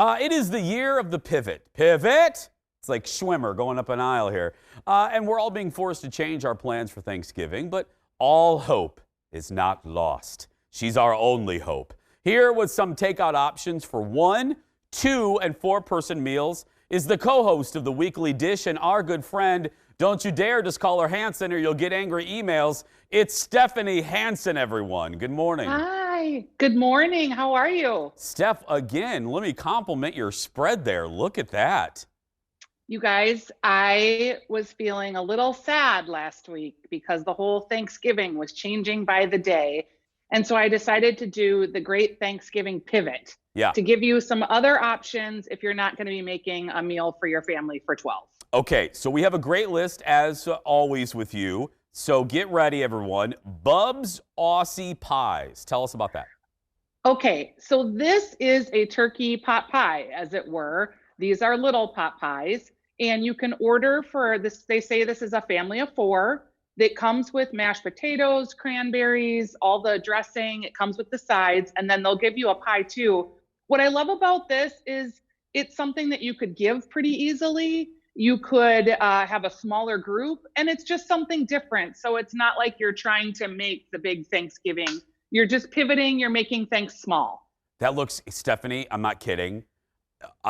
It is the year of the pivot. Pivot! It's like Schwimmer going up an aisle here. And we're all being forced to change our plans for Thanksgiving, but all hope is not lost. She's our only hope. Here with some takeout options for 1, 2, and 4-person meals is the co-host of the Weekly Dish and our good friend. Don't you dare just call her Hansen or you'll get angry emails. It's Stephanie Hansen, everyone. Good morning. Hi. Good morning. How are you? Steph, again, let me compliment your spread there. Look at that. You guys, I was feeling a little sad last week because the whole Thanksgiving was changing by the day. And so I decided to do the Great Thanksgiving Pivot to give you some other options if you're not going to be making a meal for your family for 12. Okay, so we have a great list as always with you. So get ready, everyone. Bub's Aussie Pies. Tell us about that. Okay, so this is a turkey pot pie, as it were. These are little pot pies. And you can order for this. They say this is a family of 4. That comes with mashed potatoes, cranberries, all the dressing. It comes with the sides, and then they'll give you a pie too. What I love about this is it's something that you could give pretty easily. You could have a smaller group, and it's just something different. So it's not like you're trying to make the big Thanksgiving. You're just pivoting. You're making things small. That looks, Stephanie, I'm not kidding,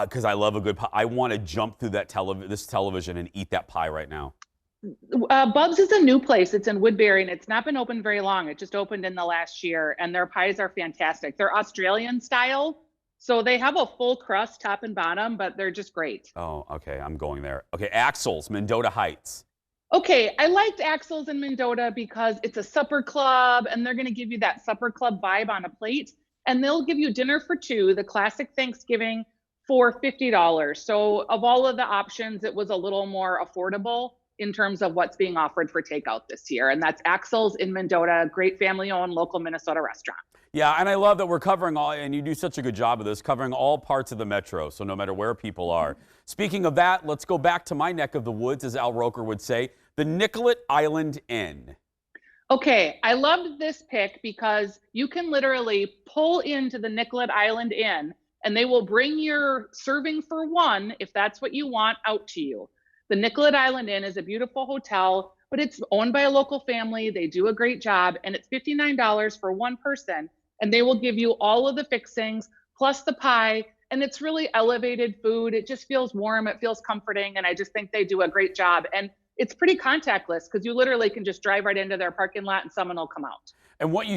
because I love a good pie. I want to jump through that this television and eat that pie right now. Bub's is a new place. It's in Woodbury, and it's not been open very long. It just opened in the last year, and their pies are fantastic. They're Australian style, so they have a full crust top and bottom, but they're just great. Oh, okay. I'm going there. Okay, Axel's, Mendota Heights. Okay, I liked Axel's in Mendota because it's a supper club, and they're going to give you that supper club vibe on a plate, and they'll give you dinner for 2, the classic Thanksgiving, for $50. So of all of the options, it was a little more affordable in terms of what's being offered for takeout this year. And that's Axel's in Mendota, great family-owned local Minnesota restaurant. Yeah, and I love that we're covering all, and you do such a good job of this, covering all parts of the metro, so no matter where people are. Speaking of that, let's go back to my neck of the woods, as Al Roker would say, the Nicolet Island Inn. Okay, I loved this pick because you can literally pull into the Nicolet Island Inn, and they will bring your serving for 1, if that's what you want, out to you. The Nicolet Island Inn is a beautiful hotel, but it's owned by a local family. They do a great job, and it's $59 for 1 person, and they will give you all of the fixings plus the pie, and it's really elevated food. It just feels warm. It feels comforting, and I just think they do a great job. And it's pretty contactless because you literally can just drive right into their parking lot, and someone will come out. And wouldn't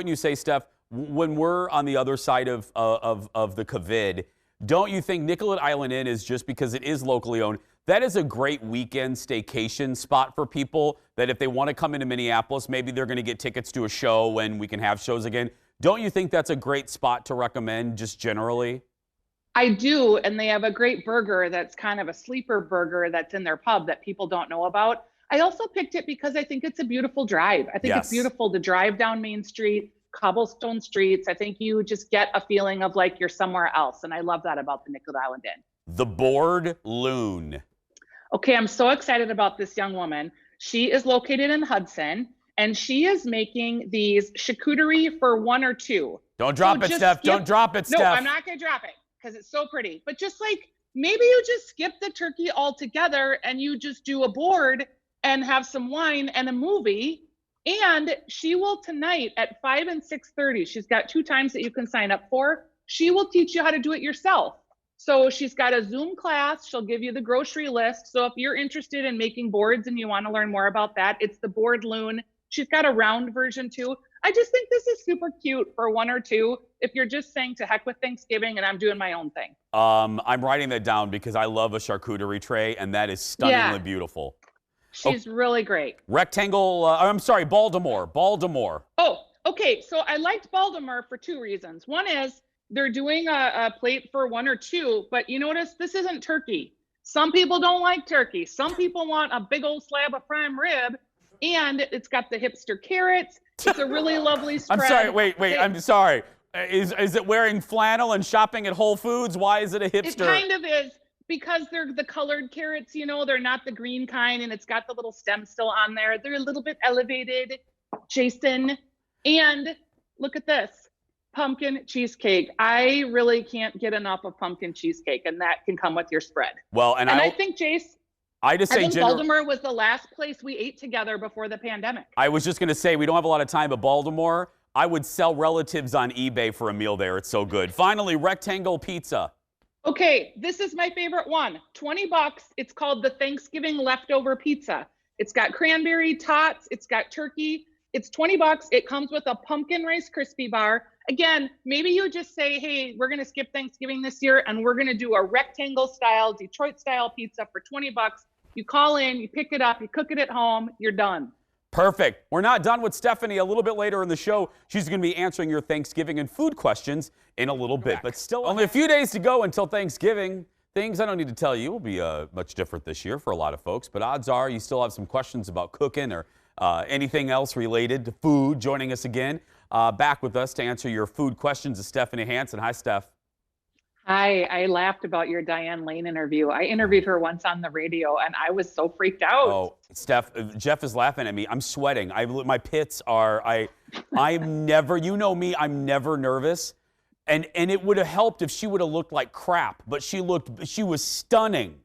you say, Steph, when we're on the other side of the COVID, don't you think Nicolet Island Inn is, just because it is locally owned, that is a great weekend staycation spot for people that if they want to come into Minneapolis, maybe they're going to get tickets to a show when we can have shows again. Don't you think that's a great spot to recommend just generally? I do, and they have a great burger that's kind of a sleeper burger that's in their pub that people don't know about. I also picked it because I think it's a beautiful drive. I think it's beautiful to drive down Main Street, cobblestone streets. I think you just get a feeling of like you're somewhere else, and I love that about the Nicolet Island Inn. The Board Loon. Okay, I'm so excited about this young woman. She is located in Hudson, and she is making these charcuterie for 1 or 2. Don't drop it, Steph. Don't drop it, Steph. No, I'm not going to drop it because it's so pretty. But just like maybe you just skip the turkey altogether and you just do a board and have some wine and a movie. And she will tonight at 5 and 6:30. She's got 2 times that you can sign up for. She will teach you how to do it yourself. So she's got a Zoom class. She'll give you the grocery list. So if you're interested in making boards and you want to learn more about that, it's the Board Loon. She's got a round version too. I just think this is super cute for 1 or 2 if you're just saying to heck with Thanksgiving and I'm doing my own thing. I'm writing that down because I love a charcuterie tray, and that is stunningly beautiful. She's really great. Baltimore. Oh, okay. So I liked Baltimore for 2 reasons. One is they're doing a plate for 1 or 2, but you notice this isn't turkey. Some people don't like turkey. Some people want a big old slab of prime rib, and it's got the hipster carrots. It's a really lovely spread. I'm sorry, wait, I'm sorry. Is it wearing flannel and shopping at Whole Foods? Why is it a hipster? It kind of is because they're the colored carrots, you know, they're not the green kind, and it's got the little stem still on there. They're a little bit elevated, Jason. And look at this. pumpkin cheesecake. I really can't get enough of pumpkin cheesecake, and that can come with your spread. Well, and I think, Jace, I just I say think Baltimore was the last place we ate together before the pandemic. I was just going to say, we don't have a lot of time, but Baltimore, I would sell relatives on eBay for a meal there. It's so good. Finally, Rectangle Pizza. Okay, this is my favorite one. $20. It's called the Thanksgiving leftover pizza. It's got cranberry tots. It's got turkey. It's $20. It comes with a pumpkin Rice Krispie bar. Again, maybe you just say, hey, we're going to skip Thanksgiving this year, and we're going to do a rectangle style, Detroit style pizza for $20. You call in, you pick it up, you cook it at home, you're done. Perfect. We're not done with Stephanie. A little bit later in the show, she's going to be answering your Thanksgiving and food questions in a little bit. But still, only a few days to go until Thanksgiving. Things I don't need to tell you will be much different this year for a lot of folks. But odds are you still have some questions about cooking or anything else related to food. Joining us again, back with us to answer your food questions is Stephanie Hansen. Hi, Steph. Hi, I laughed about your Diane Lane interview. I interviewed her once on the radio, and I was so freaked out. Oh, Steph, Jeff is laughing at me. I'm sweating. My pits are, I'm never, you know me, I'm never nervous. And it would have helped if she would have looked like crap, but she was stunning.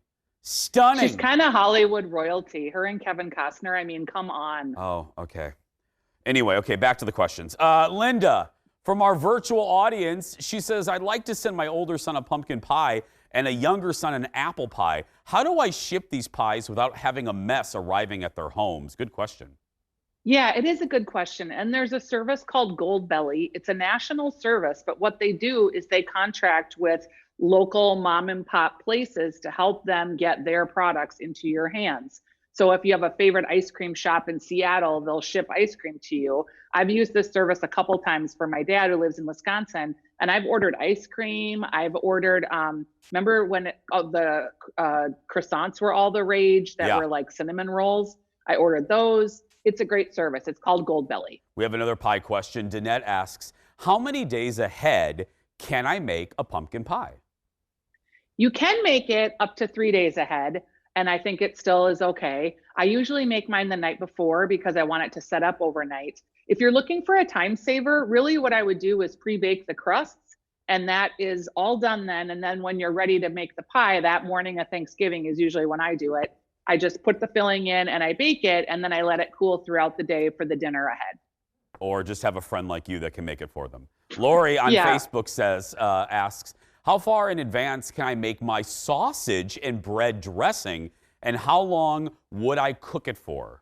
Stunning. She's kind of Hollywood royalty. Her and Kevin Costner, I mean, come on. Oh, okay. Anyway, okay, back to the questions. Linda, from our virtual audience, she says, I'd like to send my older son a pumpkin pie and a younger son an apple pie. How do I ship these pies without having a mess arriving at their homes? Good question. Yeah, it is a good question. And there's a service called Gold Belly. It's a national service, but what they do is they contract with local mom and pop places to help them get their products into your hands. So if you have a favorite ice cream shop in Seattle, they'll ship ice cream to you. I've used this service a couple times for my dad who lives in Wisconsin, and I've ordered ice cream. I've ordered, remember when the croissants were all the rage that were like cinnamon rolls? I ordered those. It's a great service. It's called Gold Belly. We have another pie question. Danette asks, how many days ahead can I make a pumpkin pie? You can make it up to 3 days ahead, and I think it still is okay. I usually make mine the night before because I want it to set up overnight. If you're looking for a time saver, really what I would do is pre-bake the crusts, and that is all done then. And then when you're ready to make the pie, that morning of Thanksgiving is usually when I do it. I just put the filling in and I bake it, and then I let it cool throughout the day for the dinner ahead. Or just have a friend like you that can make it for them. Lori on Facebook says, asks, how far in advance can I make my sausage and bread dressing, and how long would I cook it for?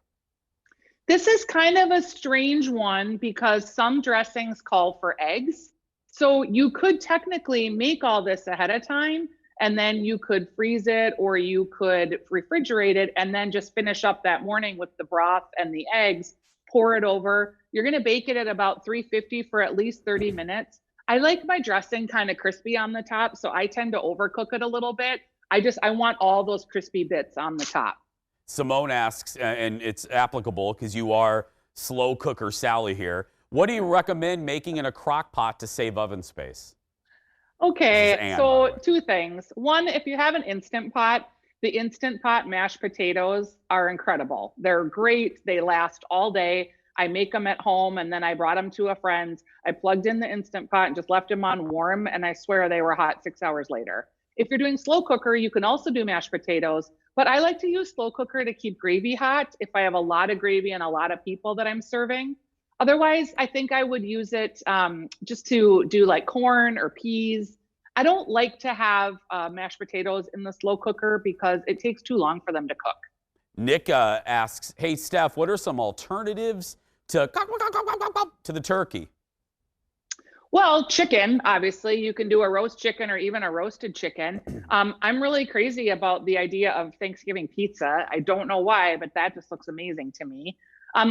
This is kind of a strange one because some dressings call for eggs. So you could technically make all this ahead of time, and then you could freeze it or you could refrigerate it and then just finish up that morning with the broth and the eggs, pour it over. You're going to bake it at about 350 for at least 30 minutes. I like my dressing kind of crispy on the top, so I tend to overcook it a little bit. I want all those crispy bits on the top. Simone asks, and it's applicable because you are slow cooker Sally here, what do you recommend making in a crock pot to save oven space? Okay, Ann, so two things. One, if you have an Instant Pot, the Instant Pot mashed potatoes are incredible. They're great. They last all day. I make them at home, and then I brought them to a friend's. I plugged in the Instant Pot and just left them on warm, and I swear they were hot 6 hours later. If you're doing slow cooker, you can also do mashed potatoes, but I like to use slow cooker to keep gravy hot if I have a lot of gravy and a lot of people that I'm serving. Otherwise, I think I would use it just to do like corn or peas. I don't like to have mashed potatoes in the slow cooker because it takes too long for them to cook. Nick asks, hey, Steph, what are some alternatives to the turkey? Well, chicken, obviously. You can do a roast chicken or even a roasted chicken. I'm really crazy about the idea of Thanksgiving pizza. I don't know why, but that just looks amazing to me.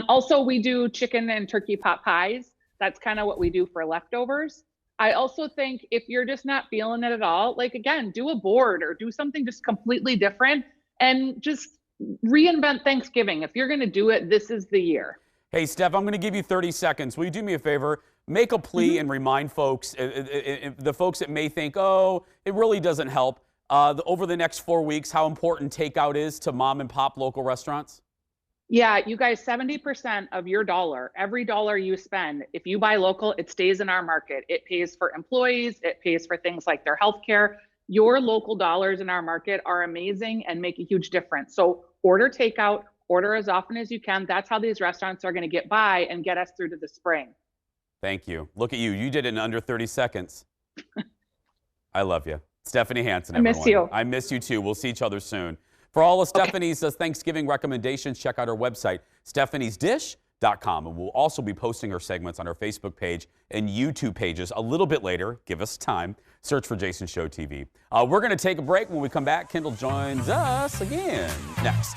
Also, we do chicken and turkey pot pies. That's kind of what we do for leftovers. I also think if you're just not feeling it at all, like, again, do a board or do something just completely different and just reinvent Thanksgiving. If you're going to do it, this is the year. Hey, Steph, I'm going to give you 30 seconds. Will you do me a favor? Make a plea and remind folks, the folks that may think, oh, it really doesn't help, over the next 4 weeks, how important takeout is to mom and pop local restaurants? Yeah, you guys, 70% of your dollar, every dollar you spend, if you buy local, it stays in our market. It pays for employees, it pays for things like their health care. Your local dollars in our market are amazing and make a huge difference. So order takeout, order as often as you can. That's how these restaurants are going to get by and get us through to the spring. Thank you. Look at you. You did it in under 30 seconds. I love you. Stephanie Hansen, everyone. I miss you. I miss you too. We'll see each other soon. For all of Stephanie's Thanksgiving recommendations, check out her website, stephaniesdish.com. And we'll also be posting her segments on her Facebook page and YouTube pages a little bit later. Give us time. Search for Jason Show TV. We're going to take a break. When we come back, Kendall joins us again next.